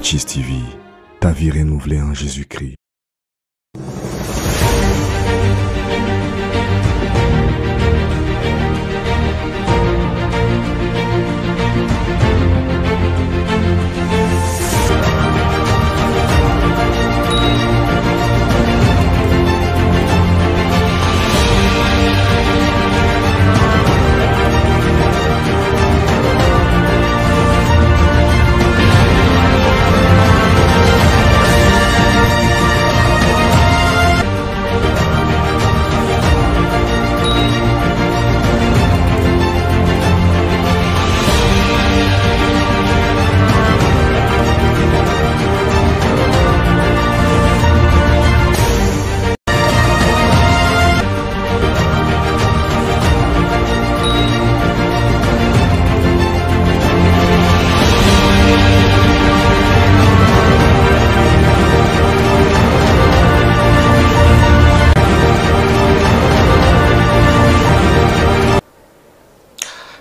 Patches TV, ta vie renouvelée en Jésus-Christ.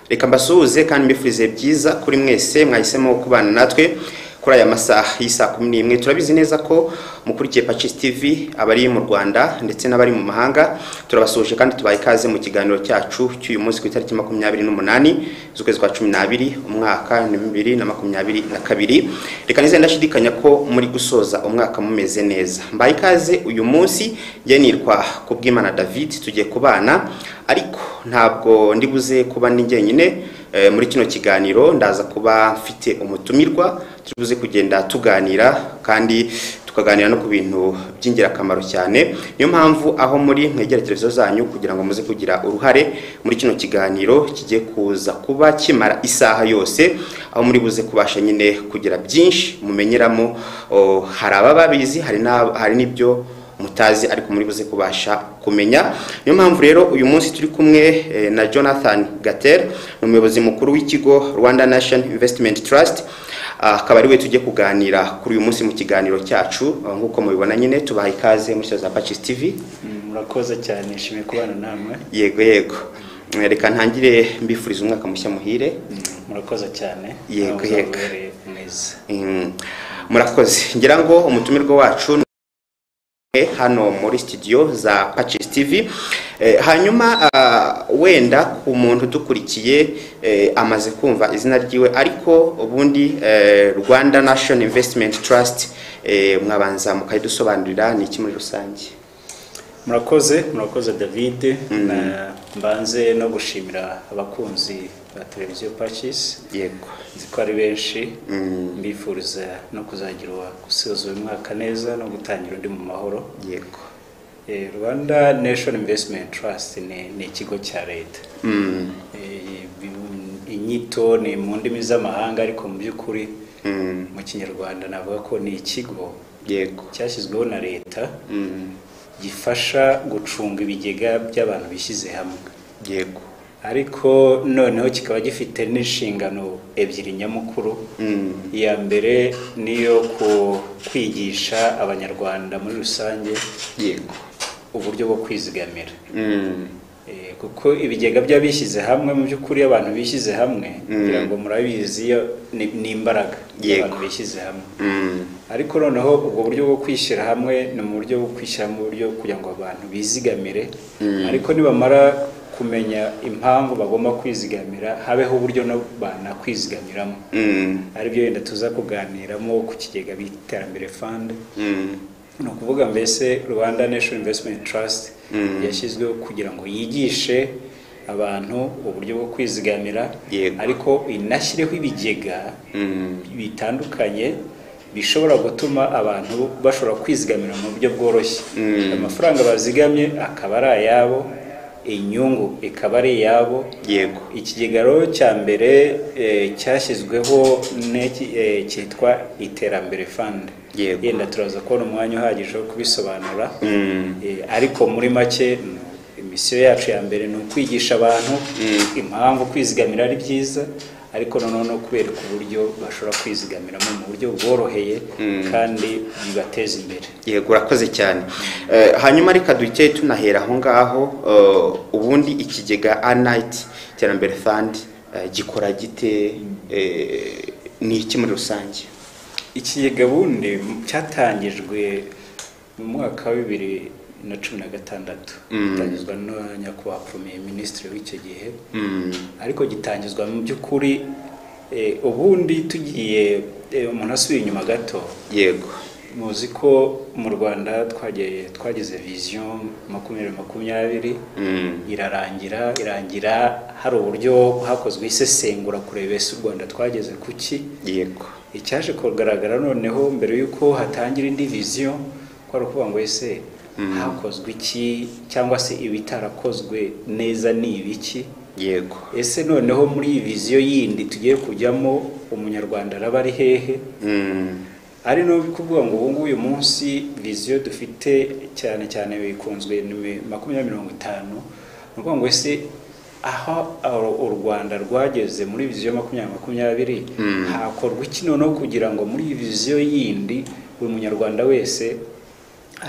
Reka mbasuhuze kandi mbifurize byiza kuri mwese mwahisemo kubana natwe kuri aya masaha y'isa 11. Turabizi neza ko mukurikiye Patches TV abari mu Rwanda ndetse n'abari mu mahanga. Turabasuhuje kandi tubaye ikaze mu kiganiro cyacu cy'uyu munsi ku itariki 28 z'ukwezi kwa 12 umwaka 2022. Reka nize ndashidikanya ko muri gusoza umwaka mumeze neza. Mbaye ikaze uyu munsi ngiye nitwa Kubwimana David, tugiye kubana ariko ntabwo ndibuze kuba ndi njyenyine muri kino kiganiro. Ndaza kuba mfite umutumirwa tubuze kugenda tuganira kandi tukaganira no ku bintu by'ingirakamaro cyane. Niyo mpamvu aho muri mwegera televiziyo zanyu kugira ngo muze kugira uruhare muri kino kiganiro kigiye kuza kuba kimara isaha yose, aho muri buze kubasha nyine kugira byinshi mumenyeramo. Hari ababizi, hari n'ibyo mutazi ariko muri buze kubasha kumenya. Niyo mpamvu rero uyu munsi turi kumwe na Jonathan Gater, umuyobozi mukuru w'ikigo Rwanda National Investment Trust. Akaba ari we tujye kuganira kuri uyu munsi mu kiganiro cyacu. Nkuko mubibona nyine tubaha ikaze muri za Patches TV. Murakoze cyane, nshimiye kubana namwe. Yego reka ntangire mbifuriza umwaka mushya muhire. Murakoze cyane. Yego neza. Murakoze. Ngira ngo umutumirwa wacu hano muri studio za Patches TV. Hanyuma wenda ku muntu dukurikiye amaze kumva izina ryiwe, ariko ubundi Rwanda National Investment Trust mwabanza mukayidusobanurira ni iki muri rusange? Murakoze David. Mbanze no gushimira abakunzi ba televiziyo Patches. Yego. Ziko ari benshi. Mbifuriza no kuzagira gusoza uyu mwaka neza no gutangira undi mu mahoro. Yego. Rwanda National Investment Trust ni ikigo cya leta. Inyito ni mu ndimi z'amahanga ariko mu by'ukuri mu Kinyarwanda navuga ko ni ikigo cyashyizweho na leta gifasha gucunga ibigega by'abantu bishyize hamwe. Yego. Ariko noneho kikaba gifite n'inshingano ebyiri nyamukuru. Iya mbere niyo kwigisha abanyarwanda muri rusange uburyo bwo kwizigamira. Kuko ibigega by'abishyize hamwe mu by'ukuri abantu bishyize hamwe kugira ngo murabizi ni imbaraga abantu bishyize hamwe. Ariko noneho ubwo buryo bwo kwishyira hamwe ni mu buryo bwo kwishyira mu buryo kugira ngo abantu bizigamire. Ariko nibamara kumenya impamvu bagomba kwizigamira, habeho uburyo no bana kwizigamiramo. Ari byo yenda tuza kuganiramo ku kigega Iterambere fund. No kuvuga mbese Rwanda National Investment Trust yashyizweho kugira ngo yigishe abantu uburyo bwo kwizigamira, ariko inashyireho ibigega bitandukanye bishobora gutuma abantu bashobora kwizigamira mu buryo bworoshye. Amafaranga bazigamye akaba ari ayabo, inyungu ikaba ari iyabo. Yego. Ikigega cya mbere cyashyizweho cyitwa Iterambere fund. Yenda turaza kubona umwanya uhagije wo kubisobanura. Ariko muri make imisiyo yacu ya mbere ni ukwigisha abantu impamvu kwizigamira ari byiza, ariko noneho kubereka uburyo bashobora kwizigamiramo mu buryo bworoheye kandi bibateza imbere. Yego, urakoze cyane. Hanyuma reka duhite tunahera aho ngaho. Ubundi ikigega Rnit Iterambere fund gikora gite, ni iki muri rusange? Ikigega bundi cyatangijwe mu mwaka wa 2016 gitangizwa na nyakubahwa Premier Ministre w'icyo gihe, ariko gitangizwa mu by'ukuri ubundi tugiye umuntu asubiye inyuma gato. Yego, muzi ko mu Rwanda twagize vision 2020 irangira hari uburyo hakozwe isesengura kureba ese u Rwanda twageze kuki. yego, icyaje kugaragara noneho mbere yuko hatangira indi vision ko ari ukuvuga ngo ese hakozwe iki cyangwa se ibitarakozwe neza ni ibiki. yego, ese noneho muri iyi vision yindi tugiye kujyamo umunyarwanda araba ari hehe. ari no kuvuga ngo ubu uyu munsi vision dufite cyane cyane bikunzwe ni 2050, nuko ngo ese aho u Rwanda rwageze muri vision 2020 hakorwa iki noneho kugira ngo muri vision yindi buri munyarwanda wese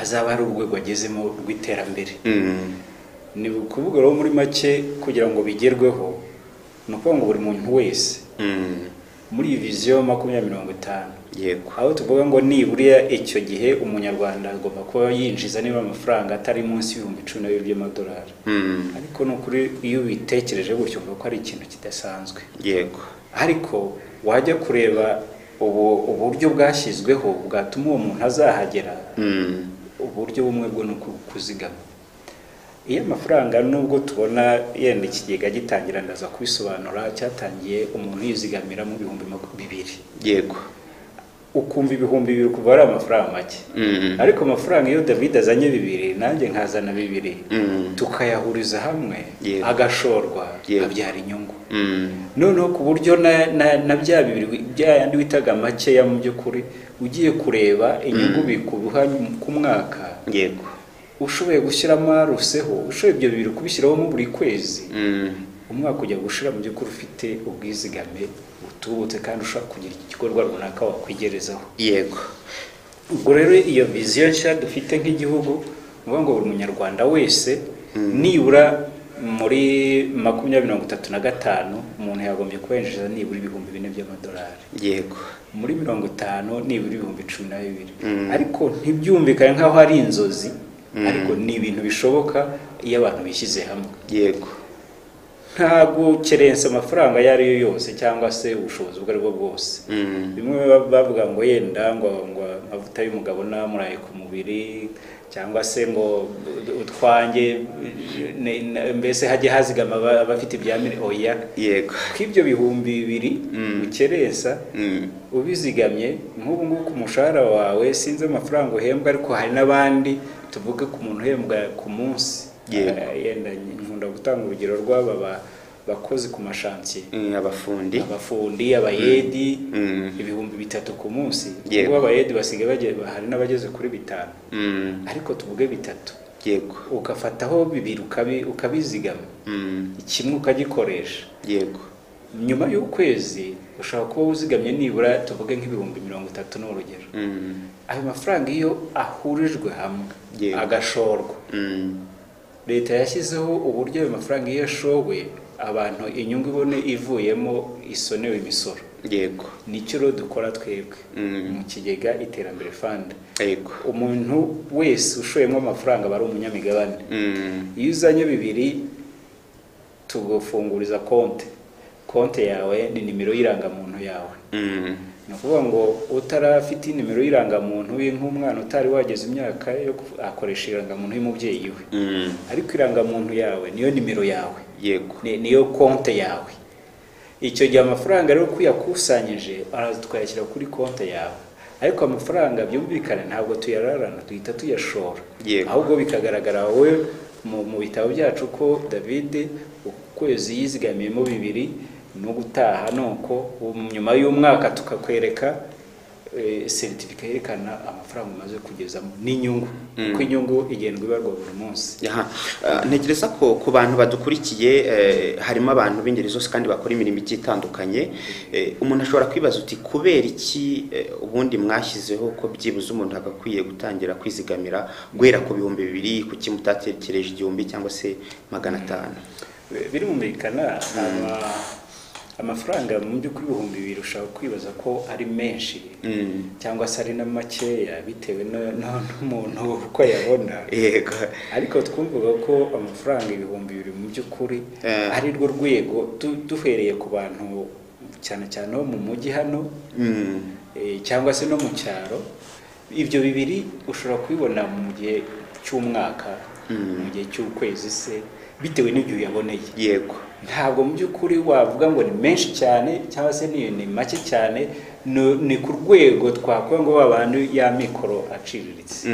azaba ari urwego agezemo rw'iterambere. ni ukuvuga rero muri make kugira ngo bigerweho nuko ngo buri muntu wese muri vision 2050 yego, aho tuvuga ngo niburiya icyo gihe umunyarwanda agomba kuba yinjiza niba amafaranga atari munsi y'12,000 by'amadolari. ariko no kuri iyo bitekereje gutyo ngo ari ikintu kidasanzwe. yego, ariko wajya kureba uburyo bwashyizweho bwatuma uwo muntu azahagera. uburyo bumwe bwo no kuzigama. iyo amafaranga nubwo tubona yenda ikigega gitangira ndaza kubisobanura cyatangiye umuntu yizigamira mu 2,000. yego, ukumva 2,000 kuva ari amafaranga make. ariko amafaranga iyo David azanye 2 nanjye nkazana 2 tukayahuriza hamwe agashorwa abyara inyungu. noneho ku buryo na bya 2 byayandi witaga make ya mu by'ukuri ugiye kureba inyungu bikubuha ku mwaka. yego, ushoboye gushyiramo aruseho ushoboye ibyo 2 kubishyiraho mu buri kwezi. umwaka ujya gushira mu by'ukuri ufite ubwizigame utubutse kandi ushaka kugira igikorwa runaka wakwigerezaho. yego, ubwo rero iyo vision nshya dufite nk'igihugu ngo buri munyarwanda wese nibura muri 2035 umuntu yagombye kwinjiza nibura 4,000 by'amadolari. yego, muri 50 nibura 12,000. ariko ntibyumvikane nkaho ari inzozi, ariko ni ibintu bishoboka iyo abantu bishyize hamwe. yego, ntago kerensa amafaranga yari yo yose cyangwa se ubushobozi bwo aribwo bwose. bimwe bavuga ngo yenda ngo amavuta y'umugabo namuraye ku mubiri cyangwa se ngo utwange mbese haje hazigama abafite ibyamire oya. yego, kw'ibyo 2,000 ukerensa ubizigamye nk'ubu ngubu ku mushahara wawe sinzi amafaranga uhembwa, ariko hari n'abandi tuvuge ku muntu uhembwa ku munsi. yenda nkunda gutanga urugero rw'aba bakozi ku mashantiye, abafundi abayedi 3,000 ku munsi. ubwo abayedi basigaye hari n'abageze kuri 5, ariko tuvuge 3. yego, ugafataho 2 ukabizigama, kimwe ukagikoresha. yego, nyuma y'ukwezi ushaka kuba uzigamye nibura tuvuge nk'ibihumbi 30 n'urugero. ayo mafaranga iyo ahurijwe hamwe agashorwa, leta yashyizeho uburyo ayo mafaranga iyo yashowe abantu inyungu ibone ivuyemo isonewe imisoro. yego, nicyo rero dukora twebwe mu Kigega Iterambere Fund. yego, umuntu wese ushoyemo amafaranga bari umunyamigabane. iyo uzanye 2 tugufunguriza konte yawe ni nimero y'irangamuntu yawe. ni ukuvuga ngo utarafite nimero y'irangamuntu nk'umwana utari wageze imyaka yo akoresha irangamuntu y'umubyeyi we. ariko irangamuntu yawe niyo nimero yawe. yego, niyo konte yawe. icyo gihe amafaranga rero kuyakusanyije araza tukayashyira kuri konte yawe. ariko amafaranga byumvikane ntabwo tuyararana, duhita tuyashora. ahubwo bikagaragara wowe mu bitabo byacu ko David ukwezi yizigamiyemo 2 no gutaha nuko nyuma y'umwaka tukakwereka certificate yerekana amafaranga umaze kugezamo n'inyungu. kuko inyungu igendwa ibarwa buri munsi. ntekereza ko ku bantu badukurikiye harimo abantu b'ingeri zose kandi bakora imirimo itandukanye. umuntu ashobora kwibaza uti kubera iki ubundi mwashyizeho ko byibuze umuntu agakwiye gutangira kwizigamira guhera ku 2,000 kuki mutatekereje 1,000 cyangwa se 500? birumvikana amafaranga mu by'ukuri 2,000 ushaka kwibaza ko ari menshi cyangwa se ari na makeya bitewe n'umuntu uko yabona. Yego. Ariko twumvuga ko amafaranga 2,000 mu by'ukuri ari rwo rwego duhereye ku bantu cyane cyane mu mujyi hano cyangwa se no mu cyaro. Ibyo bibiri ushobora kubibona mu gihe cy'umwaka, mu gihe cy'ukwezi se, bitewe n'igihe yaboneye. Yego. Ntabwo mu by'ukuri wavuga ngo ni menshi cyane cyangwa se ni make cyane, ni ku rwego twakuba ngo babandi ya mikoro aciriritse.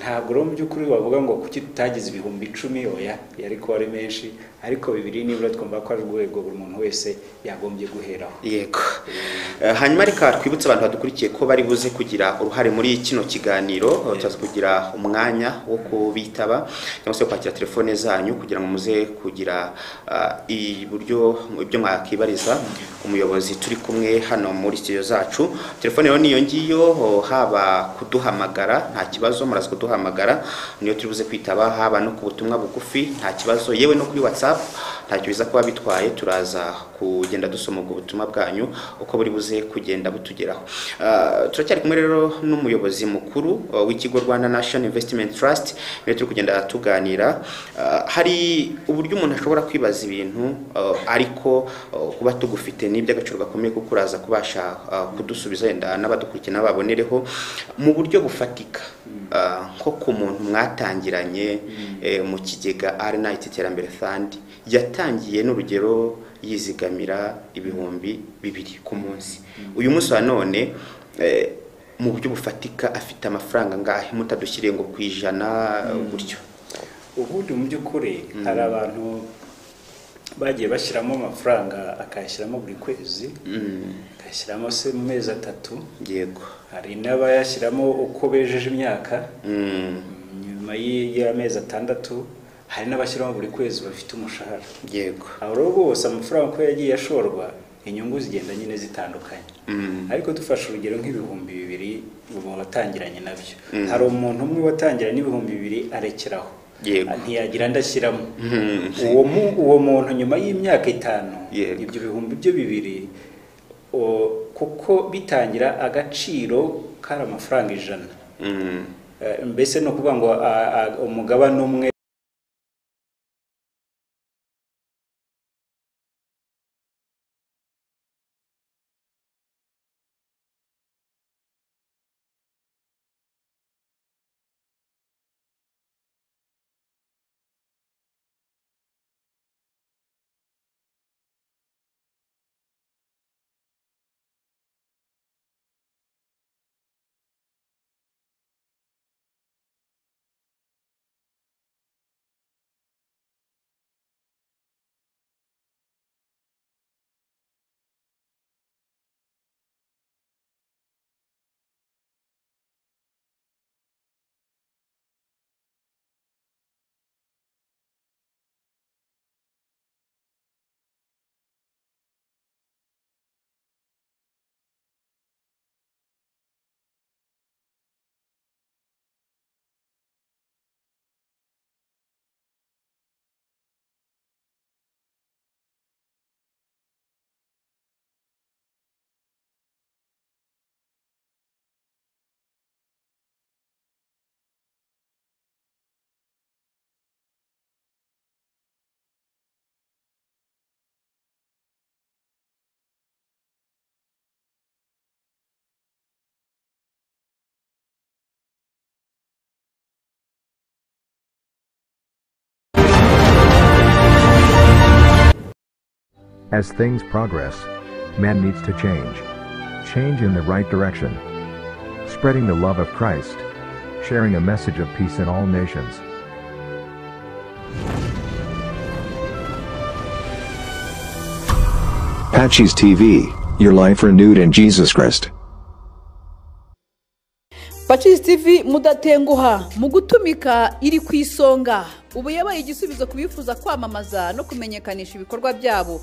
Ntabwo rero mu by'ukuri wavuga ngo kuki tutagize 10,000 oya yari ko ari menshi, ariko bibiri nibura twumva ko ari rwego buri muntu wese yagombye guheraho. Yego. Hanyuma reka twibutse abantu badukurikiye ko bari buze kugira uruhare muri kino kiganiro, cyaza kugira umwanya wo kubitaba cyangwa se kwakira telefone zanyu kugira ngo muze kugira iburyo ibyo mwakibariza umuyobozi turi kumwe hano muri studio zacu. Telefone rero niyo ngiyo, haba kuduhamagara nta kibazo, muraza kuduhamagara niyo turi buze kwitaba, haba no ku butumwa bugufi nta kibazo, yewe no kuri WhatsApp ntacyo biza kuba bitwaye, turaza kugenda dusoma ubwo butumwa bwanyu uko buri buze kugenda butugeraho. Turacyari kumwe rero n'umuyobozi mukuru w'ikigo Rwanda National Investment Trust, niyo turi kugenda tuganira. Hari uburyo umuntu ashobora kwibaza ibintu ariko kuba tugufite n'iby'agaciro gakomeye kuko uraza kubasha kudusubiza yenda n'abadukurikira babonereho mu buryo bufatika, nko ku muntu mwatangiranye mu Kigega Rnit Iterambere Fund, yatangiye n'urugero yizigamira 2,000 ku munsi. Uyu munsi wa none mu buryo bufatika afite amafaranga ngahe, mutadushyiriye ngo kwijana gutyo? Ubundi mu by'ukuri hari abantu bagiye bashyiramo amafaranga akayashyiramo buri kwezi, akayashyiramo se mu mezi 3. Yego. Hari n'abayashyiramo uko bejeje imyaka, nyuma y'amezi 6. Hari n'abashyiramo buri kwezi bafite umushahara. Yego. Abo rero bose amafaranga ko yagiye ashorwa, inyungu zigenda nyine zitandukanye. Ariko dufashe urugero nk'ibihumbi 2,000 mu batangiranye nabyo. Hari umuntu umwe watangiranye n'ibihumbi 2,000 arekeraho. Yego. Ntiyagira ndashyiramo. Uwo muntu nyuma y'imyaka 5 ibyo bihumbi byo 2,000 kuko bitangira agaciro kari amafaranga 100. Mbese no kuvuga ngo umugabane umwe As things progress, man needs to change in the right direction, spreading the love of Christ, sharing a message of peace in all nations. Patches TV, your life renewed in Jesus Christ. Patches TV mudatenguha mu gutumika iri ku isonga, ubu yabaye igisubizo kubifuza kwamamaza no kumenyekanisha ibikorwa byabo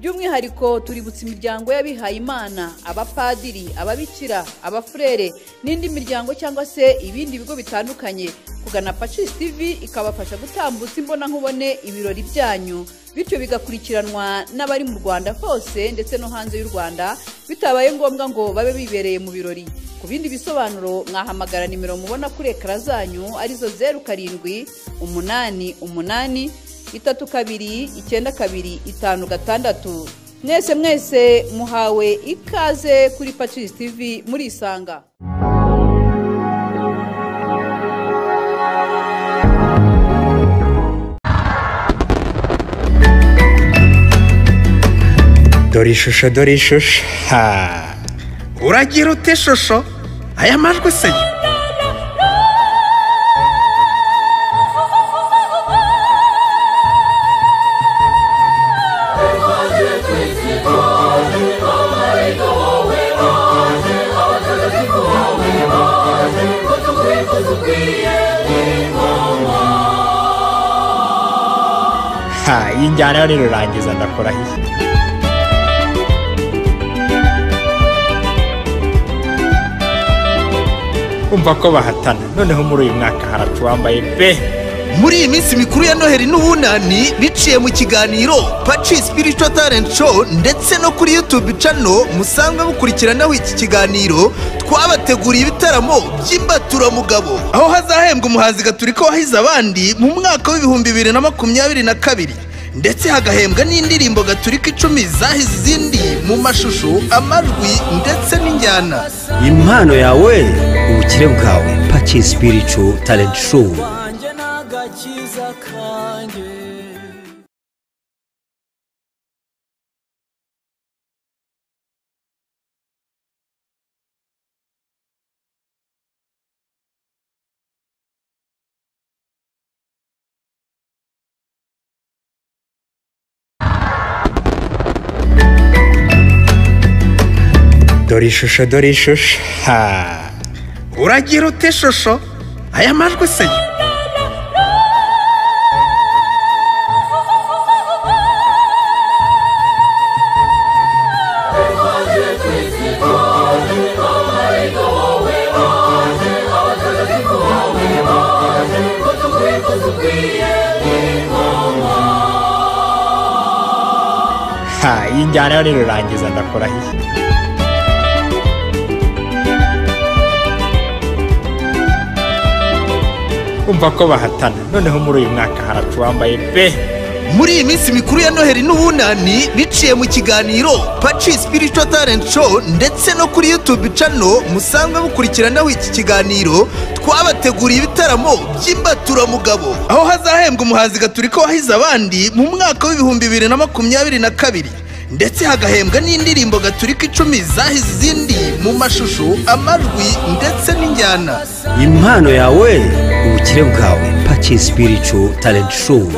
by'umwihariko tuributsa imiryango y'abihaye Imana, abapadiri, ababikira, abafurere n'indi miryango cyangwa se ibindi bigo bitandukanye kugana Pacis TV ikabafasha gutambutsa imbona nkubone ibirori byanyu, bityo bigakurikiranwa n'abari mu Rwanda hose ndetse no hanze y'u Rwanda, bitabaye ngombwa ngo babe bibereye mu birori. Ku bindi bisobanuro mwahamagara nimero mubona kuri ekara zanyu arizo 0788 32 92 mwese muhawe ikaze kuri Pacis TV muri Isanga. Dore ishusho ha uragira ute shusho aya majwi se ha injyana rero rangiza ndakora iki umva ko bahatana noneho muri uyu mwaka haracuwambaye pe muri iyi minsi mikuru ya Noheli n'ubunani biciye mu kiganiro Pacis Spiritual Talent Show ndetse no kuri YouTube channel musanzwe mukurikiranaho iki kiganiro twabateguriye ibitaramo by'imbaturamugabo aho hazahembwa umuhanzi gaturika wahize abandi mu mwaka w'ibihumbi 2022 ndetse hagahembwa n'indirimbo gaturika 10 zahize izindi mu mashusho amajwi ndetse n'injyana. Impano yawe ubukire bwawe Pacis Spiritual Talent Show. Dore ishusho ha uragira ute shusho aya majwi se ha injyana rero rangiza ndakora iki umva ko bahatana noneho muri uyu mwaka haracuwambaye pe muri iyi minsi mikuru ya Noheli n'ubunani biciye mu kiganiro Pacis Spiritual Talent Show ndetse no kuri YouTube channel musanzwe mukurikiranaho iki kiganiro twabateguriye ibitaramo by'imbaturamugabo aho hazahembwa umuhanzi gaturika wahize abandi mu mwaka w'ibihumbi 2022 ndetse hagahembwa n'indirimbo gaturika 10 zahize izindi mu mashusho amajwi ndetse n'injyana. Impano yawe ubukire bwawe Pacis Spiritual Talent Show.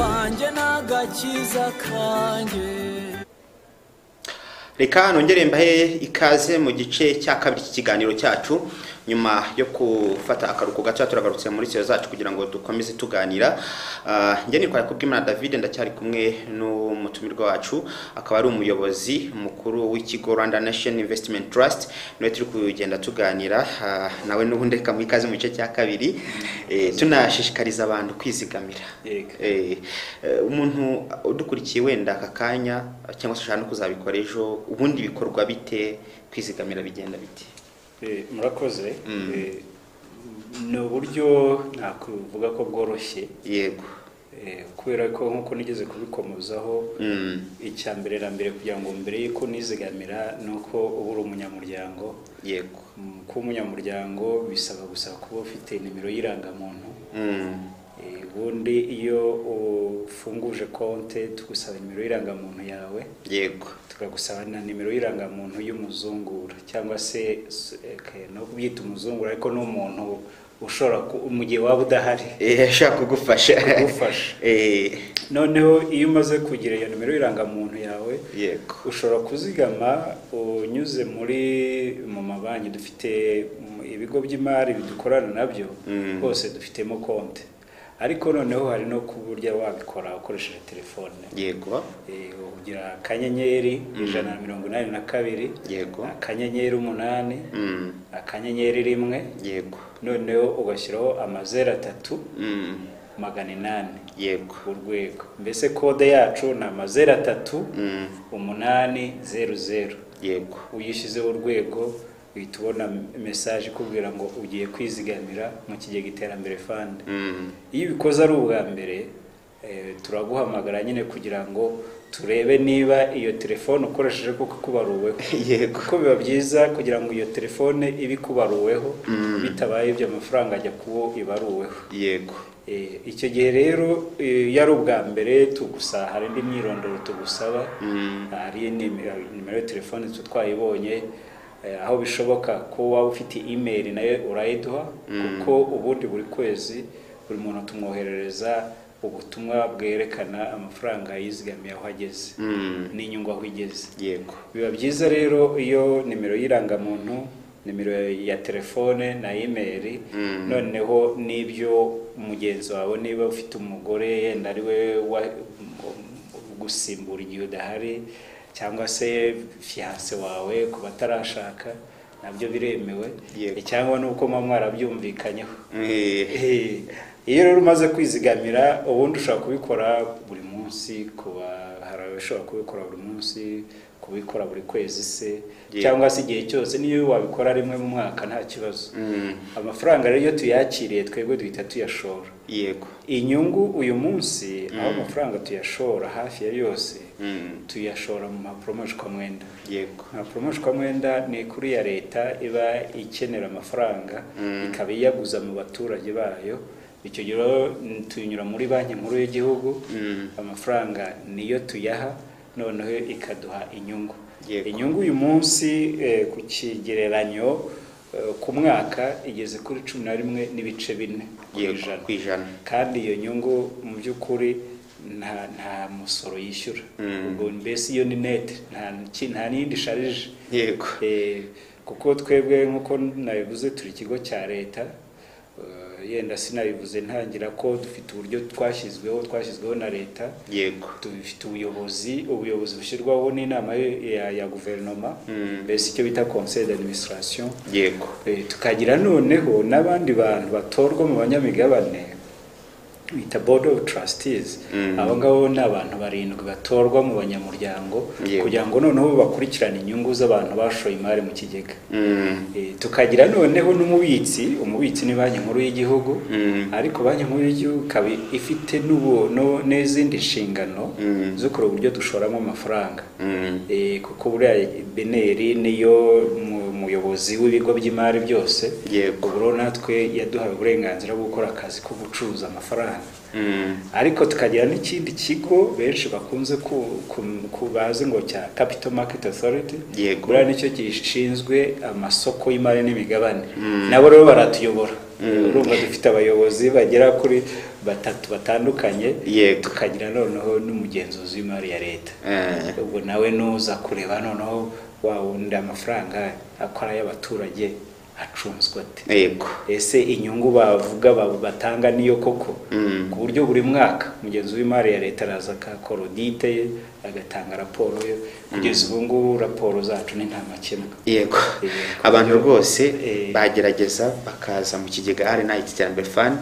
Reka nongere mbahe ikaze mu gice cya kabiri cy'ikiganiro cyacu nyuma yo gufata akaruko gato turagarutse muri cyo zacu kugira ngo dukomeze tuganira. Njye ni kwa Kubwimana David ndacyari kumwe n'umutumirwa wacu akaba ari umuyobozi mukuru w'ikigo Rwanda Nation Investment Trust no turi kugenda tuganira nawe n'ubundi reka mu ikaze mu gice cya kabiri tunashishikariza abantu kwizigamira. Umuntu udukurikiye wenda akakanya cyangwa se ushaka no kuzabikora ejo ubundi bikorwa bite kwizigamira bigenda bite? Murakoze ni uburyo nakuvuga ko bworoshye yego kubera ko nkuko nigeze kubikomozaho icyambere rambere kugira ngo mbere yuko nizigamira nuko ubura umunyamuryango yego ku munyamuryango bisaba gusaba kuba ufite nimero y'irangamuntu ubundi iyo ufunguje konte tugusaba nimero y'irangamuntu yawe yego tukagusaba na nimero y'irangamuntu y'umuzungura cyangwa se no kubyita umuzungura ariko n'umuntu ushobora mu gihe waba udahari ashaka kugufasha noneho iyo umaze kugira iyo nimero y'irangamuntu yawe yego ushobora kuzigama unyuze mu mabanki dufite ibigo by'imari bidukorana nabyo bose dufitemo konte ariko noneho hari no kuburya wabikora ukoresheje telefone. Yego. Ugira akanyenyeri 182 yego, akanyenyeri 8 akanyenyeri 1 yego, noneho ugashyiraho amazero 3 800 yego, urwego. Mbese kode yacu na amazero 3 800 yego. uyishyizeho urwego uhita ubona message ikubwira ngo ugiye kwizigamira mu Kigega Iterambere Fund. Iyo ubikoze ari ubwa mbere turaguhamagara nyine kugira ngo turebe niba iyo telefone ukoresheje kuko kubaruweho. Yego. Kuko biba byiza kugira ngo iyo telefone ibikubaruweho bitabaye ibyo amafaranga ajya kubo ibaruweho. Yego. Icyo gihe rero yari ubwa mbere tugusaba hari indi myirondoro tugusaba, hari nimero ya telefone twayibonye, aho bishoboka ko waba ufite email nayo urayiduha, kuko ubundi buri kwezi buri muntu tumwoherereza ubutumwa bwerekana amafaranga yizigamiye aho ageze n'inyungu aho igeze. Yego. Biba byiza rero iyo nimero y'irangamuntu, nimero ya telefone na email, noneho n'ibyo mugenzi wawe niba ufite umugore yenda ari we gusimbura igihe udahari, cyangwa se fiance wawe ku batarashaka nabyo biremewe, cyangwa nuko mwarabyumvikanyeho. Iyo rero umaze kwizigamira ubundi ushobora kubikora buri munsi, kuba harabashobora kubikora buri munsi, kubikora buri kwezi se, cyangwa se igihe cyose. Niyo wabikora rimwe mu mwaka nta kibazo. Amafaranga rero iyo tuyakiriye twebwe duhita tuyashora. Yego. Inyungu uyu munsi aho amafaranga tuyashora hafi ya yose tuyashora mu mapromoshwa mwenda. Yego. Amapromoshwa mwenda ni kuri ya leta iba ikenera amafaranga ikaba iyaguza mu baturage bayo. Icyo gihe tunyura muri banki nkuru y'igihugu, amafaranga niyo tuyaha, noneho ikaduha inyungu. Inyungu uyu munsi ku kigereranyo ku mwaka igeze kuri 11.4% kwijana. Kandi iyo nyungu mu by'ukuri nta musoro yishyura. Ubwo mbese iyo ni net, nta nindi sharije. Yego. Kuko twebwe nkuko nabivuze turi ikigo cya leta, yenda sinabivuze ntangira ko dufite uburyo twashyizweho na leta. Yego. Dufite ubuyobozi bushyirwaho n'inama ya guverinoma, mbese icyo bita conseil d'administration. Yego. Tukagira noneho n'abandi bantu batorwa mu banyamigabane bita board of trustees. Abo ngabo ni abantu 7 batorwa mu banyamuryango kugira ngo noneho bakurikirane inyungu z'abantu bashoye imari mu kigega. Tukagira noneho n'umubitsi ni banki nkuru y'igihugu, ariko banki nkuru y'igihugu ikaba ifite n'izindi nshingano zo kureba uburyo dushoramo amafaranga. Kuko buriya beneri niyo umuyobozi w'ibigo by'imari byose. Ubwo natwe yaduhaye uburenganzira bwo gukora akazi ko gucuruza amafaranga. Ariko tukagira n'ikindi kigo benshi bakunze kubazi ngo cya Capital Market Authority. Buriya nicyo gishinzwe amasoko y'imari n'imigabane. Nabo rero baratuyobora. Urumva dufite abayobozi bagera kuri 3 batandukanye. Tukagira noneho n'umugenzuzi w'imari ya leta. Ubwo nawe nuza kureba noneho wawunda amafaranga akora y'abaturage acunzwe ate. Yego. Ese inyungu bavuga batanga niyo koko? Ku buryo buri mwaka mugenzi w'imari ya leta araza akakora audit agatanga raporo yo. Kugeza ubu ngubu raporo zacu ni nta makemwa. Yego. Abantu rwose bagerageza bakaza mu Kigega Rnit Iterambere Fund,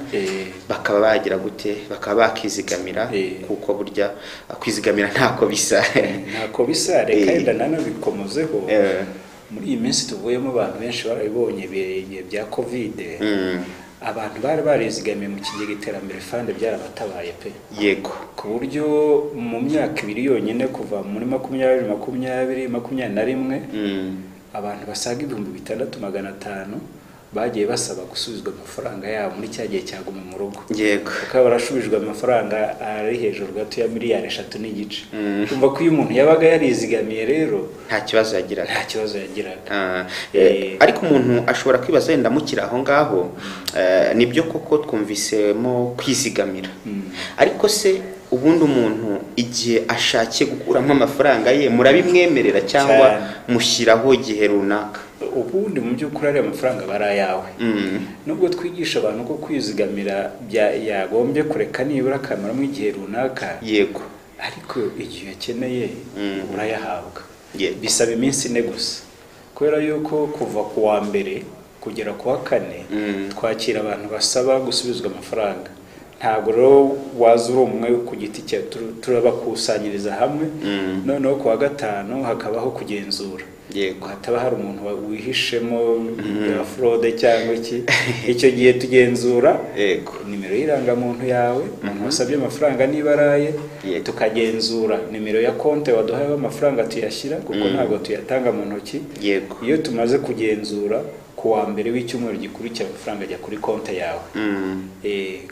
bakaba bagira gute, bakaba bakizigamira, kuko burya kwizigamira ntako bisa. Ntako bisa, reka yenda nanabikomozeho. Muri iyi minsi tuvuyemo abantu benshi barabibonye bya covid. Abantu bari barizigamiye mu Kigega Iterambere Fund byarabatabaye pe. Yego. Ku buryo mu myaka 2 yonyine kuva muri 2021 abantu basaga 6,500 bagiye basaba gusubizwa amafaranga yabo muri cyagiye cyaguma mu rugo. Yego. Bakaba barashubijwe amafaranga ari hejuru gato ya miliyari 3.5. Kumva ko uyu muntu yabaga yarizigamiye rero nta kibazo yagiraga. Nta kibazo yagiraga. Ariko umuntu ashobora kwibaza wenda mukira aho ngaho, nibyo koko twumvisemo kwizigamira. Ariko se ubundi umuntu igihe ashakiye gukuramo amafaranga ye murabimwemerera cyangwa mushyiraho igihe runaka? ubundi mu by'ukuri ari amafaranga barayawe nubwo twigisha abantu ko kwizigamira yagombye kureka nibura akamaro mu gihe runaka yego ariko igihe ukeneye urayahabwa bisaba iminsi ine gusa kubera yuko kuva ku wa mbere kugera ku wa kane twakira abantu basaba gusubizwa amafaranga ntabwo rero waza uri umwe ku giti cye turabakusanyiriza hamwe noneho ku wa gatanu hakabaho kugenzura yego hataba hari umuntu wihishemo ya fraude cyangwa iki icyo gihe tugenzura yego nimero y'irangamuntu yawe umuntu wasabye amafaranga niba araye tukagenzura nimero ya konti waduhayeho amafaranga tuyashyira kuko ntabwo tuyatanga mu ntoki yego iyo tumaze kugenzura ku wa mbere w'icyumweru gikurikira amafaranga ajya kuri konti yawe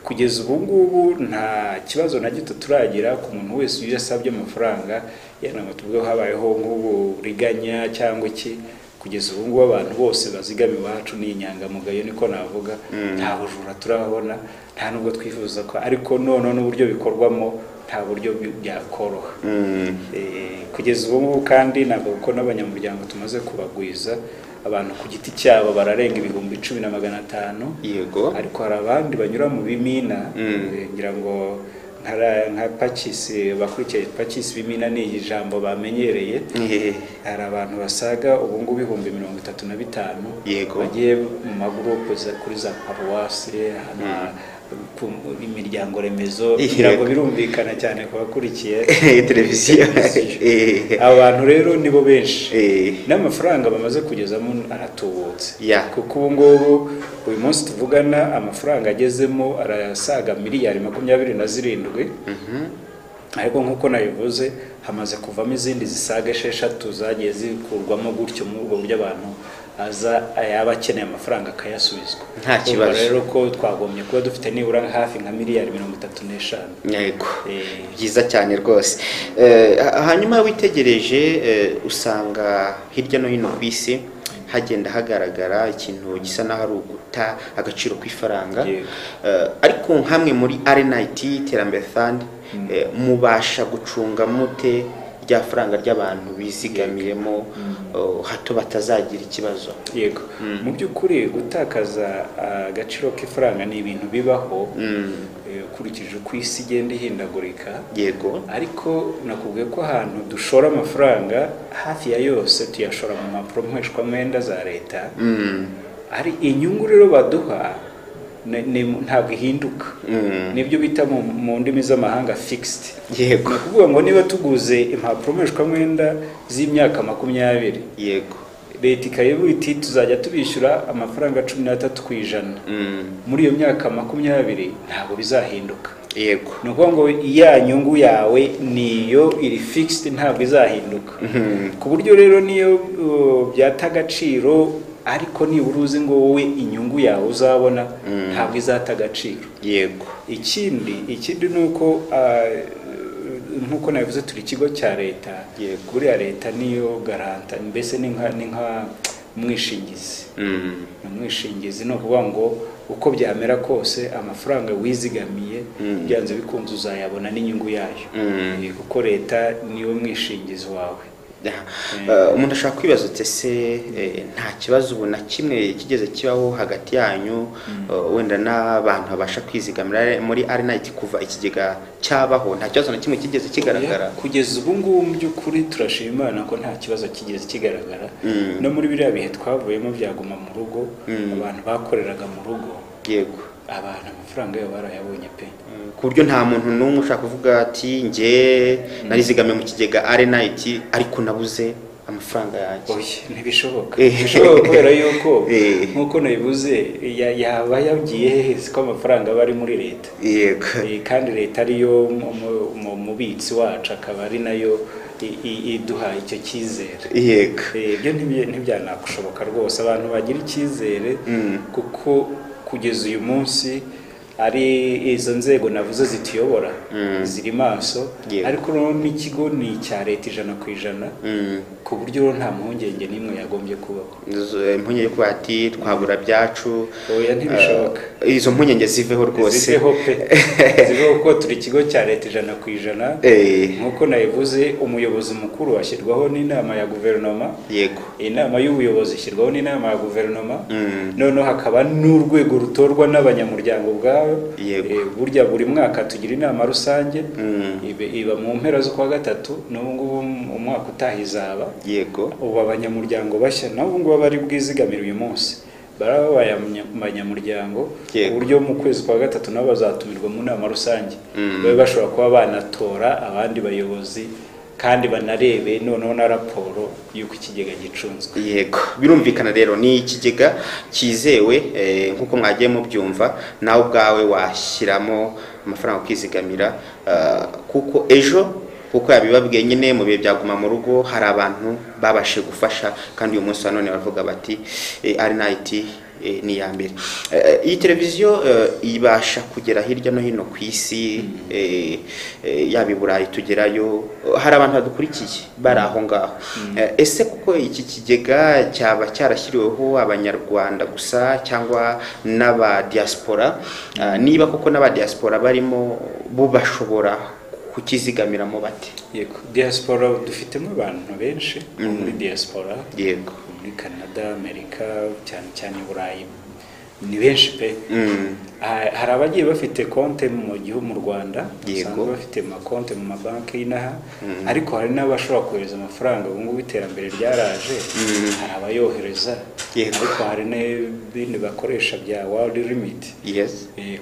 kugeza ubu ngubu nta kibazo na gito turagira ku muntu wese iyo yasabye amafaranga yanama tubwo habayeho nk'uburiganya cyangwa iki kugeza ubu ngubu abantu bose bazigama iwacu ni inyangamugayo niko navuga nta bujura turabona nta nubwo twifuza ko ariko none n'uburyo bikorwamo nta buryo byakoroha kugeza ubu ngubu kandi ntabwo ko n'abanyamuryango tumaze kubagwiza abantu ku giti cyabo bararenga 10,500 yego ariko hari abandi banyura mu bimina ngira ngo nka pakisi bakurikiye pakisi bimina ni ijambo bamenyereye hari abantu basaga ubu ngubu 35,000 yego bagiye mu magroupe kuri za paruwasi imiryango remezo kugira ngo birumvikana cyane ku bakurikiye televiziyo abantu rero nibo benshi n'amafaranga bamaze kugezamo aratubutse kuko ubu ngubu uyu munsi tuvugana amafaranga agezemo arasaga miliyari 27 ariko nk'uko nabivuze hamaze kuvamo izindi zisaga 6 zagiye zikurwamo gutyo mu buryo by'abantu aza yaba akeneye amafaranga akayasubizwa nta kibazo rero ko twagombye kuba dufite nibura hafi nka miliyari 35 yego byiza cyane rwose hanyuma witegereje usanga hirya no hino ku isi hagenda hagaragara ikintu gisa naho ari uguta agaciro kw'ifaranga ariko nkamwe muri Rnit Iterambere Fund mubasha gucunga mute rya faranga ry'abantu bizigamiyemo hato batazagira ikibazo yego mu by'ukuri gutakaza agaciro k'ifaranga ni ibintu bibaho kurikije uko isi igenda ihindagurika yego ariko nakubwiye ko ahantu dushora amafaranga hafi ya yose tuyashora mu mpapuro mpeshwamwenda za leta ari inyungu rero baduha ntabwo ihinduka nibyo bita mu ndimi z'amahanga fixed yego ni ukuvuga ngo niba tuguze impapuro mpeshwamwenda z'imyaka 20 yego leta ikayebu iti tuzajya tubishyura amafaranga 13% muri iyo myaka 20 ntabwo bizahinduka yego ni ukuvuga ngo ya nyungu yawe niyo iri fixed ntabwo izahinduka ku buryo rero niyo byata agaciro ariko nibura uzi ngo wowe inyungu yawe uzabona ntabwo izata agaciro yego ikindi nuko nkuko nabivuze turi ikigo cya leta buriya leta niyo garanta mbese ni nka umwishingizi umwishingizi no kuvuga ngo uko byamera kose amafaranga wizigamiye byanze bikunze uzayabona n'inyungu yayo kuko leta niyo mwishingizi wawe umuntu ashaka kwibaza se nta kibazo ubu na kimwe kigeze kibaho hagati yanyu wenda n'abantu babasha kwizigamira muri Rnit kuva ikigega cyabaho nta kibazo na kimwe kigeze kigaragara kugeza ubu ngubu mu by'ukuri turashima Imana ko nta kibazo kigeze kigaragara no muri biriya bihe twavuyemo byaguma mu rugo abantu bakoreraga mu rugo yego abantu amafaranga yabo barayabonye pe ku buryo nta muntu n'umwe ushaka kuvuga ati nge narizigamiye mu kigega Rnit ariko nabuze amafaranga yanjye ntibishoboka kubera yuko nkuko nabivuze yaba yagiye hehe ko amafaranga bari muri leta yego kandi leta ariyo mubitsi wacu akaba ari nayo iduha icyo cyizere yego ibyo ntibyanakushoboka rwose abantu bagira icyizere kuko kugeza uyu munsi ari izo nzego navuze zituyobora ziri maso ariko n'ikigo ni cya leta 100% ku buryo nta mpungenge nimwe yagombye kubaho. Impungenge ko ati twabura byacu oya ntibishoboka izo mpungenge ziveho rwose ziveho ko turi ikigo cya leta 100% nkuko nayivuze umuyobozi mukuru washyirwaho n'inama ya guverinoma yego inama y'ubuyobozi ishyirwaho n'inama ya guverinoma noneho hakaba n'urwego rutorwa n'abanyamuryango ubwabo burya buri mwaka tugira inama rusange iba mu mpera zo kwa gatatu n'ubungubu umwaka utahizaba yego ubu abanyamuryango bashya nabo ngo bari bwizigamira uyu munsi baraba abanyamuryango uburyo mu kwezi kwa gatatu nabo bazatumirwa mu nama rusange babe bashobora kuba banatora abandi bayobozi kandi banarebe noneho na raporo y'uko ikigega gicunzwe. Yego birumvikana rero ni ikigega kizewe nkuko mwagiye mu byumva nawe ubwawe washyiramo amafaranga ukizigamira kuko ejo kuko yabibabwiye nyine mu bihe byaguma mu rugo hari abantu babashe gufasha kandi uyu munsi none bavuga bati Rnit ni ya mbere. Iyi televiziyo ibasha kugera hirya no hino ku isi yabiburayi tugerayo hari abantu badukurikiye bari aho ngaho. Ese kuko iki kigega cyaba cyarashyiriweho abanyarwanda gusa cyangwa n'aba diaspora niba kuko n'aba diaspora barimo bo bashobora kukizigamiramo bate? Yego diaspora dufitemo abantu benshi muri diaspora yego muri Canada Amerika cyane Burayi ni benshi pe hari abagiye bafite konte mu gihugu mu Rwanda yego bafite konte mu mabanki y'inaha ariko hari n'abashobora kohereza amafaranga ubungu Iterambere ryaraje hari abayohereza ariko hari n'ibindi bakoresha bya World Rnit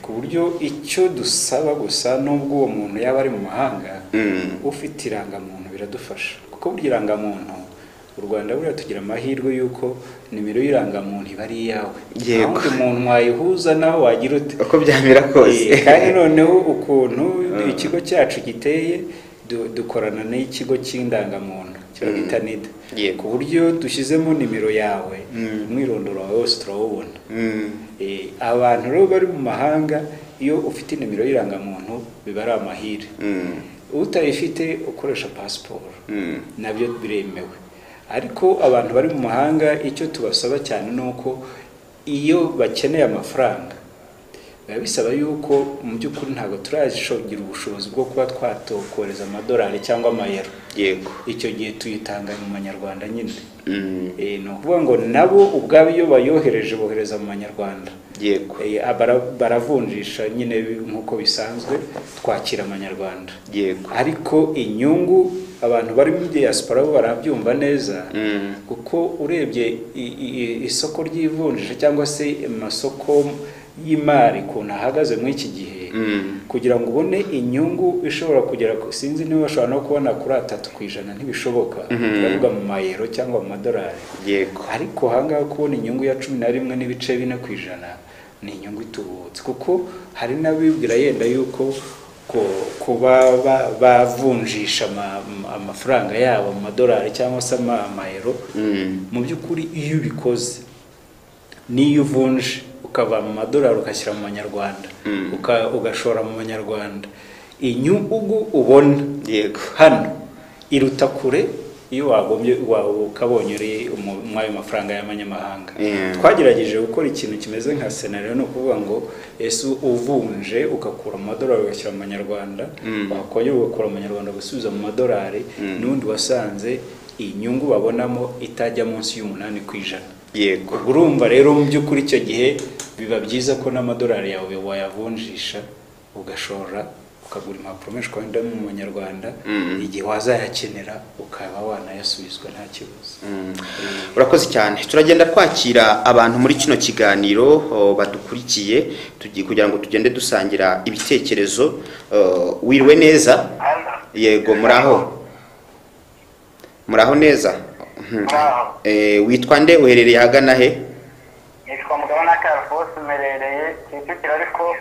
ku buryo icyo dusaba gusa nubwo uwo muntu yaba ari mu mahanga ufite irangamuntu biradufasha kuko burya irangamuntu u Rwanda buriya tugira amahirwe yuko nimero y'irangamuntu iba ari iyawe yego umuntu wayihuza naho wagira uko byamera kose kandi noneho ukuntu ikigo cyacu giteye dukorana n'ikigo cy'indangamuntu cy'abita NID ku buryo dushyizemo nimero yawe umwirondoro wawe wose turawubona. Abantu rero bari mu mahanga iyo ufite nimero y'irangamuntu biba ari amahire utayifite ukoresha pasiporo nabyo biremewe ariko abantu bari mu mahanga icyo tubasaba cyane nuko iyo bakeneye amafaranga biba bisaba yuko mu by'ukuri ntabwo turashogira ubushobozi bwo kuba twatokoreza amadolari cyangwa amayero yego icyo gihe tuyitanga mu manyarwanda nyine no kuvuga ngo nabo ubwabo iyo bayohereje bohereza mu manyarwanda yego baravunjisha nyine nkuko bisanzwe twakira amanyarwanda yego ariko inyungu abantu bari mu diaspora bo barabyumva neza kuko urebye isoko ry'ivunjisha cyangwa se amasoko y'imari kuntu ahagaze muri iki gihe kugira ngo ubone inyungu ishobora kugera sinzi niba bashobora no kubona kuri 3% ntibishoboka turavuga mu mayero cyangwa mu madolari yego ariko hangaho kubona inyungu ya 11.4% ni inyungu itubutse kuko hari n'abibwira yenda yuko kuba bavunjisha amafaranga yabo mu madolari cyangwa se amayero mu by'ukuri iyo ubikoze niyo uvunje ukava mu madolari ukashyira mu manyarwanda ugashora mu manyarwanda inyungu ubona yego hano iruta kure iyo wagombye ukabonye uri ayo mafaranga y'amanyamahanga. Twagerageje gukora ikintu kimeze nka scenario no kuvuga ngo ese uvunje ugakura mu madolari ugashyira mu manyarwanda wakongera ugakura mu manyarwanda gusubiza mu madolari n'undi wasanze inyungu babonamo itajya munsi y'8%. Yego urumva rero mu by'ukuri icyo gihe biba byiza ko n'amadolari yawe wayavunjisha ugashora ukagura impapuro menshi kwenda mu manyarwanda igihe wazayakenera ukaba wanayasubizwa nta kibazo. Urakoze cyane. Turagenda twakira abantu muri kino kiganiro badukurikiye kugira ngo tugende dusangira ibitekerezo. Wiriwe neza? Yego muraho neza? Witwa nde uherereye hagana he? Nitwa Mugabana Carlos umerereye Kicukiro ariko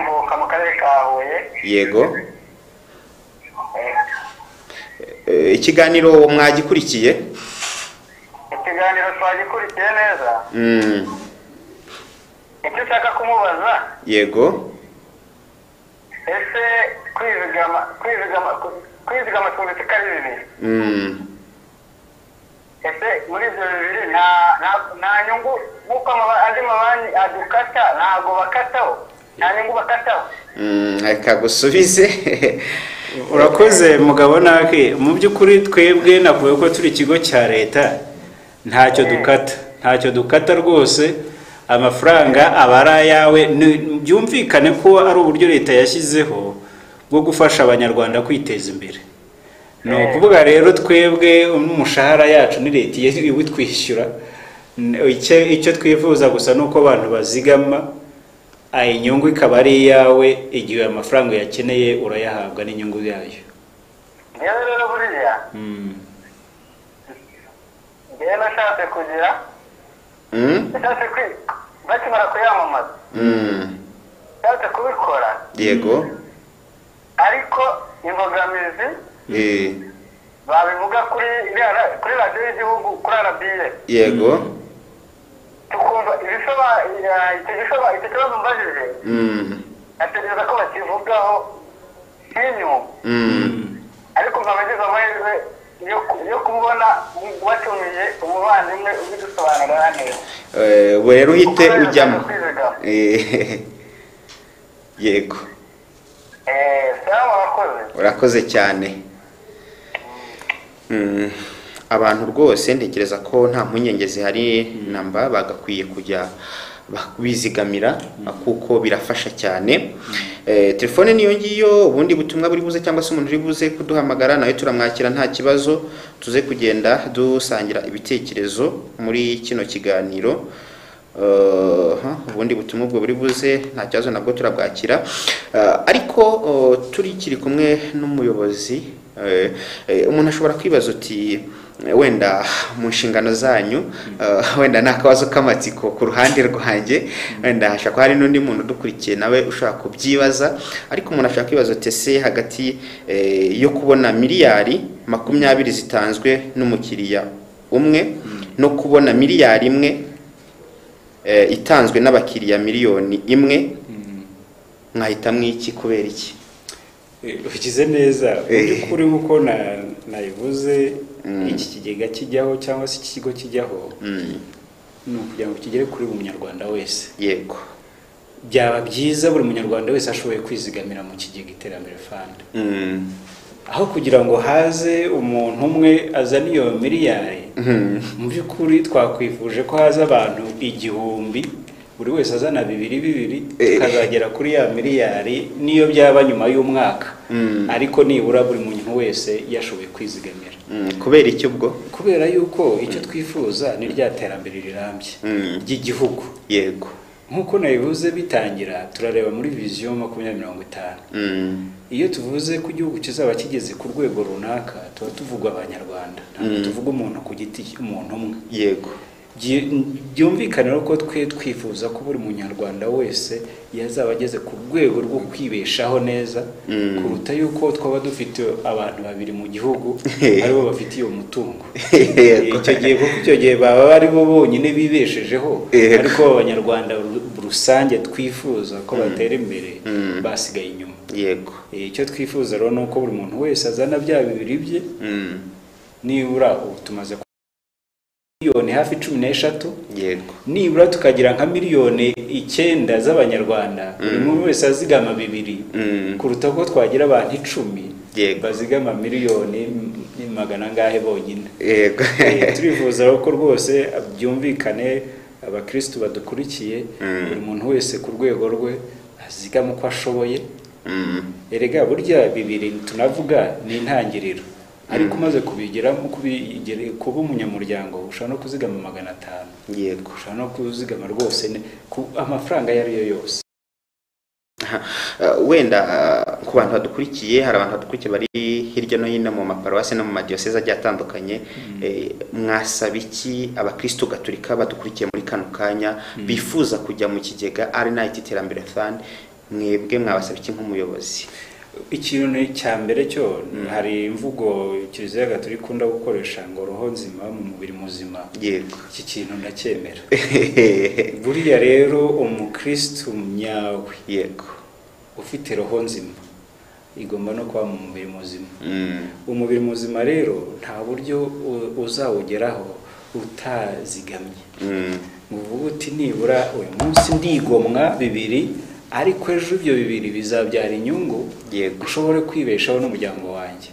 mvuka mu karere ka Huye. Yego. Ikiganiro mwagikurikiye? Ikiganiro twagikurikiye neza. icyo ushaka kumubaza yego ese kwizigama tumbitse kari bibiri ese muri ibyo bibiri nta nyungu nk'uko andi mabanki adukata ntabwo bakataho nta nyungu bakataho reka gusubize urakoze mugabo nake mu by'ukuri twebwe nakuye ko turi ikigo cya leta ntacyo dukata rwose amafaranga abara yawe byumvikane ko ari uburyo leta yashyizeho bwo gufasha abanyarwanda kwiteza imbere no kuvuga rero twebwe umushahara yacu ni leta iwitwishyura icyo twifuza gusa nuko abantu bazigama inyungu ikaba ari iyawe igihe amafaranga yakeneye urayahabwa n'inyungu yayo rero buriya ngewe nashatse kugira bakimara kuyamamaza nashatse kubikora yego ariko imbogamizi babivuga kuri radiyo y'igihugu kuri RBA yego tukumva icyo kibazo mbajije ategereza ko bakivugaho nk'inyuma ariko nkabageze amahirwe yo kubona batumiye umuvandimwe ubidusobanurira neza ubu rero uhite ujyamo yego urakoze cyane abantu rwose ntekereza ko nta mpungenge zihari namba bagakwiye kujya bizigamira kuko birafasha cyane telefone niyo ngiyo ubundi butumwa buri buze cyangwa se umuntu uri buze kuduhamagara nawe turamwakira nta kibazo tuze kugenda dusangira ibitekerezo muri kino kiganiro ubundi butumwa bwo buri buze nta kibazo nabwo turabwakira ariko kiri kumwe n'umuyobozi umuntu ashobora kwibaza uti wenda mu nshingano zanyu wenda nakabazo k'amatsiko ku ruhande rwanjye wenda hashaka hari n'undi muntu dukurikiye nawe ushaka kubyibaza ariko umuntu ashaka kwibaza uti ese hagati yo kubona miliyari 20 zitanzwe n'umukiriya umwe no kubona miliyari imwe itanzwe n'abakiriya miliyoni imwe mwahita mwiki kubera iki ukize neza by'ukuri nkuko nayivuze iki kigega kijyaho cyangwa se iki kigo kijyaho ni ukugira ngo kigere kuri buri munyarwanda wese yego byaba byiza buri munyarwanda wese ashoboye kwizigamira mu kigega Iterambere Fund aho kugira ngo haze umuntu umwe azana iyo miliyari mu by'ukuri twakwifuje ko haza abantu 1000 buri wese azana 2 tukazagera kuri ya miliyari niyo byaba nyuma y'umwaka ariko nibura buri muntu wese yashoboye kwizigamira kubera icyo ubwo kubera yuko icyo twifuza ni rya terambere rirambye ry'igihugu yego nkuko nabivuze bitangira turareba muri vision 2050 iyo tuvuze ko igihugu kizaba kigeze ku rwego runaka tuba tuvuga abanyarwanda ntabwo tuvuga umuntu ku giti umuntu umwe yego byumvikana ko twifuza ko buri munyarwanda wese yazaba ageze ku rwego rwo kwibeshaho neza kuruta yuko twaba dufite abantu babiri mu gihugu aribo bafite iyo mutungo icyo gihe baba bari bo bonyine bibeshejeho ariko abanyarwanda rusange twifuza ko batera imbere basigaye inyuma yego icyo twifuza rero nuko buri muntu wese azana bya 2 bye nibura tumaze miliyoni hafi 13 yego nibura tukagira nka miliyoni 9 z'abanyarwanda buri muntu wese azigama 2 kuruta ko twagira abantu 10 bazigama miliyoni 100 ngahe bonyine yego turifuza ko rwose byumvikane abakristo badukurikiye buri muntu wese ku rwego rwe azigama uko ashoboye erega burya 2 tunavuga ni intangiriro ariko umaze kubigeramo kuba umunyamuryango ushobora no kuzigama 500 yego ushobora no kuzigama rwose amafaranga yari yo yose wenda ku bantu badukurikiye hari abantu badukurikiye bari hirya no hino mu maparuwasi no mu madiyoseze agiye atandukanye mwasaba iki abakristo gatolika badukurikiye muri kano kanya bifuza kujya mu kigega Rnit Iterambere Fund mwebwe mwabasaba iki nk'umuyobozi ikintu cya mbere cyo hari imvugo Kiliziya Gatolika ikunda gukoresha ngo roho nzima mu mubiri muzima. Yego, iki kintu ndacyemera. Buriya rero umukristo nyawe, yego, ufite roho nzima igomba no kuba mu mubiri muzima. Umubiri muzima rero nta buryo uzawugeraho utazigamye. Nguvuga uti nibura uyu munsi ndigomwa bibiri, ariko ejo ibyo bibiri bizabyara inyungu, ushobore kwibeshaho n'umuryango wanjye.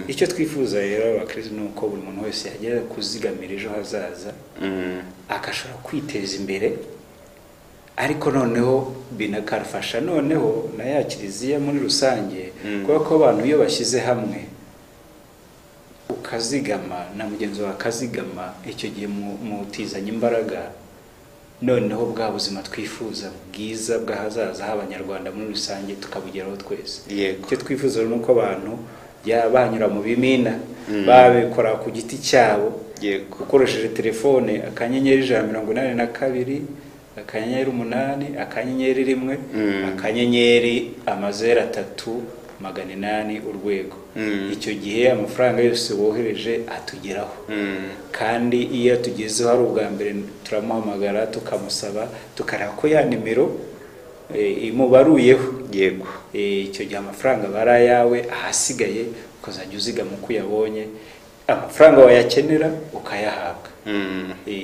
Icyo twifuza rero abakristo ni uko buri muntu wese yagera kuzigamira ejo hazaza, akashobora kwiteza imbere, ariko noneho binakarufasha noneho na ya Kiliziya muri rusange, kubera ko abantu iyo bashyize hamwe ukazigama na mugenzi wawe akazigama, icyo gihe mutizanya imbaraga, noneho bwa buzima twifuza bwiza bw'ahazaza h'abanyarwanda muri rusange tukabugeraho twese. Icyo twifuza ni uko abantu banyura mu bimina, babikora ku giti cyabo, ukoresheje telefone akanyenyeri 182 akanyenyeri 8 akanyenyeri 1 akanyenyeri 3 urwego. Icyo gihe amafaranga yose wohereje atugeraho, kandi iyo tugezeho hari ubwa mbere turamuhamagara tukamusaba, tukareba ko ya nimero imubaruyeho. Yego, icyo gihe amafaranga barayawe, ahasigaye ukazajya uzigama uko yabonye, amafaranga wayakenera ukayahabwa.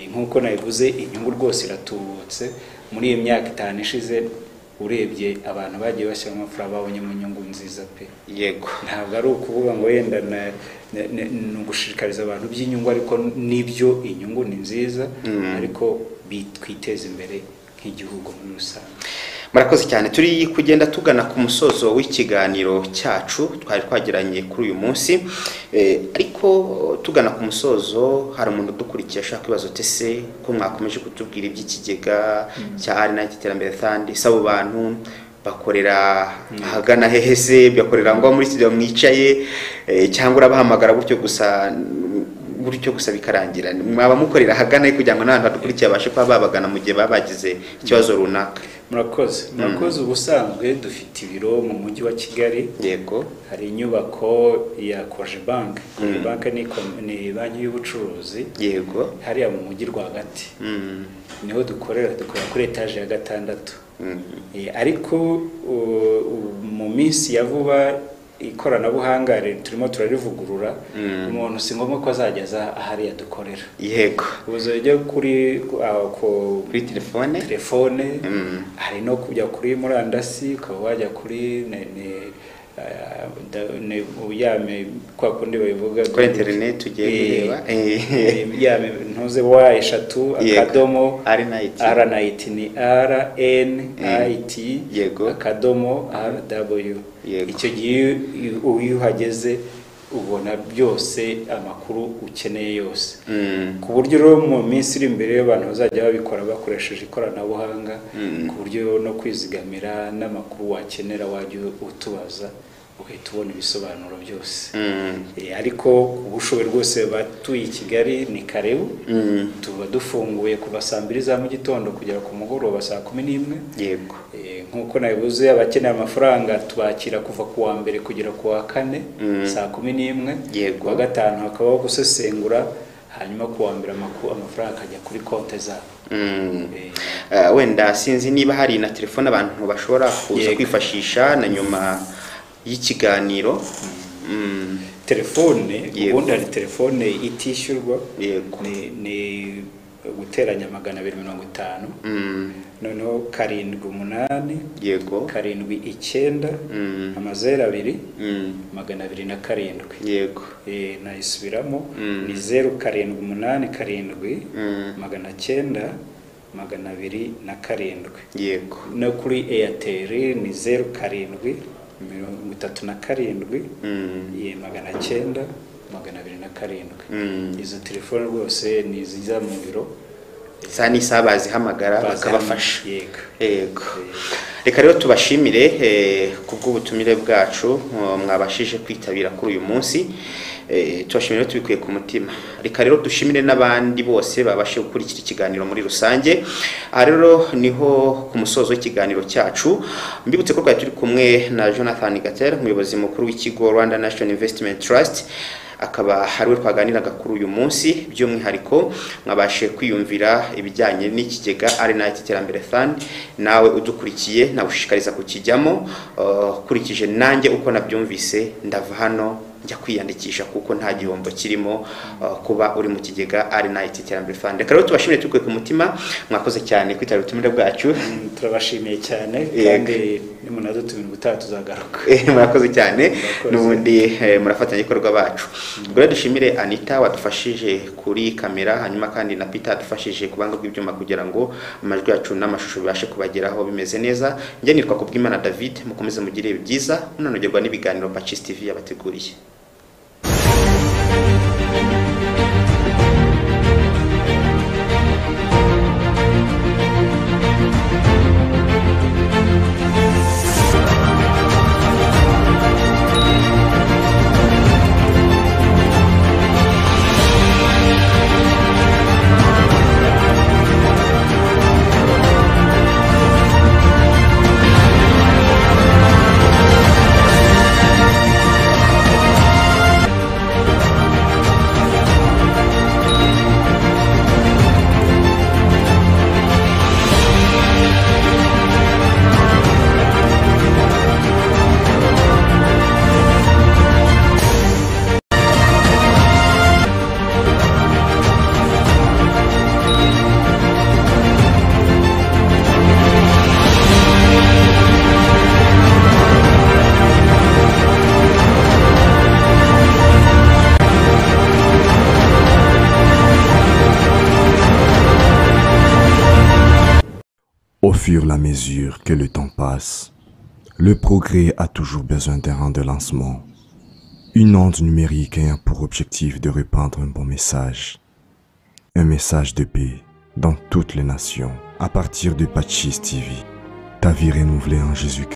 Nkuko nabivuze, inyungu rwose iratubutse muri iyi myaka 5 ishize. Urebye abantu bagiye bashyira amafaranga babonye mu nyungu nziza pe. Yego, ntabwo ari ukuvuga ngo yenda nugushishikariza abantu by'inyungu, ariko nibyo inyungu ni nziza, ariko bitwiteza imbere nk'igihugu muri rusange. Murakoze cyane. Turi kugenda tugana ku musozo w'ikiganiro cyacu twari twagiranye kuri uyu munsi, ariko tugana ku musozo hari umuntu dukurikiye ashaka kwibaza tese ko mwakomeje kutubwira iby'ikigega cya Rnit Iterambere Fund, sabo bantu bakorera ahagana hehese, bakorera ngo muri studio mwicaye, cyangwa urabahamagara gutyo gusa bikarangira? Mwaba mukorera hagana kugira ngo n'abantu badukurikiye abashe kuba babagana mu gihe babagize ikibazo runaka? Murakoze. Ubusanzwe dufite ibiro mu mujyi wa Kigali. Yego, hari inyubako ya Kwizigamira. Banki ni banki y'ubucuruzi. Yego, hariya mu mujyi rwagati. Niho dukorera kuri etage ya 6. Ariko mu minsi ya vuba ikoranabuhanga turimo turarivugurura, umuntu si ngombwa ko azageza ahari yadukorera. Yego, uzajya kuri telefone, hari no kujya kuri murandasi, ukaba wajya kuri uyame kwa kundi babivuga kuri internet, ugiye kureba yame ntuze wa eshatu akadomo Rnit ni RNIT akadomo RW. Icyo gihe uyuhageze ubona byose amakuru ukeneye yose, ku buryo rero mu minsi iri imbere y'abantu bazajya babikora bakoresheje ikoranabuhanga, ku buryo no kwizigamira n'amakuru wakenera wajya utubaza ugahita ubona ibisobanuro byose. Ariko ubushobozi rwose batuye Kigali ni karibu, tuba dufunguye kuva saa 2 za mu gitondo kugera ku mugoroba saa 11. Yego, nkuko nabivuze, abakeneye amafaranga tubakira kuva ku wa mbere kugera ku wa 4 saa 11. Yego, wa gatanu hakabaho gusesengura, hanyuma ku wa mbere amafaranga akajya kuri konti zabo. Wenda sinzi niba hari na telefone abantu bashobora kuza kwifashisha na nyuma y'ikiganiro. Telefone, ubundi hari telefone itishyurwa, ni guteranya 250, noneho 78, yego, 79, 207, 207. Yego, nayisubiramo, ni 078 7 900 yego. No kuri Airtel ni 07 37 900 207. Izo telefone rwose ni ziza mu biro, saa n'isaha bazihamagara bakabafasha. Yego. Reka rero tubashimire kubw'ubutumire bwacu mwabashije kwitabira kuri uyu munsi. Tubashimire tubikuye ku mutima. Reka rero dushimire n'abandi bose babashe gukurikira ikiganiro muri rusange. Aha rero niho ku musozo w'ikiganiro cyacu. Mbibutse ko turi kumwe na Jonathan Gater, umuyobozi mukuru w'ikigo Rwanda National Investment Trust, akaba hariwe twaganiraga kuri uyu munsi. By'umwihariko mwabashe kwiyumvira ibijyanye n'ikigega Rnit Iterambere Fund. Nawe udukurikiye nagushishikariza kukijyamo, kurikije nanjye uko nabyumvise ndava hano njya kwiyandikisha kuko nta gihombo kirimo kuba uri mu kigega Rnit Iterambere Fund. Reka rero tubashimire tukwe ku mutima, mwakoze cyane kwitabira ubutumire bwacu. Turabashimiye cyane kandi nimunadutumira ubutaha tuzagaruka. Murakoze cyane n'ubundi murafatanya ikorwa bacu. Ubwo dushimire Anita wadufashije kuri kamera, hanyuma kandi na Peter adufashije kubanga bw'ibyuma kugira ngo amajwi yacu n'amashusho bibashe kubageraho bimeze neza. Njye nitwa Kubwimana David, mukomeze mugire byiza munanogerwa n'ibiganiro Pachis TV yabateguriye. Au fur et à mesure que le temps passe, le progrès a toujours besoin d'un rang de lancement. Une onde numérique ayant pour objectif de répandre un bon message. Un message de paix dans toutes les nations. À partir de Pachis TV, ta vie renouvelée en Jésus-Christ.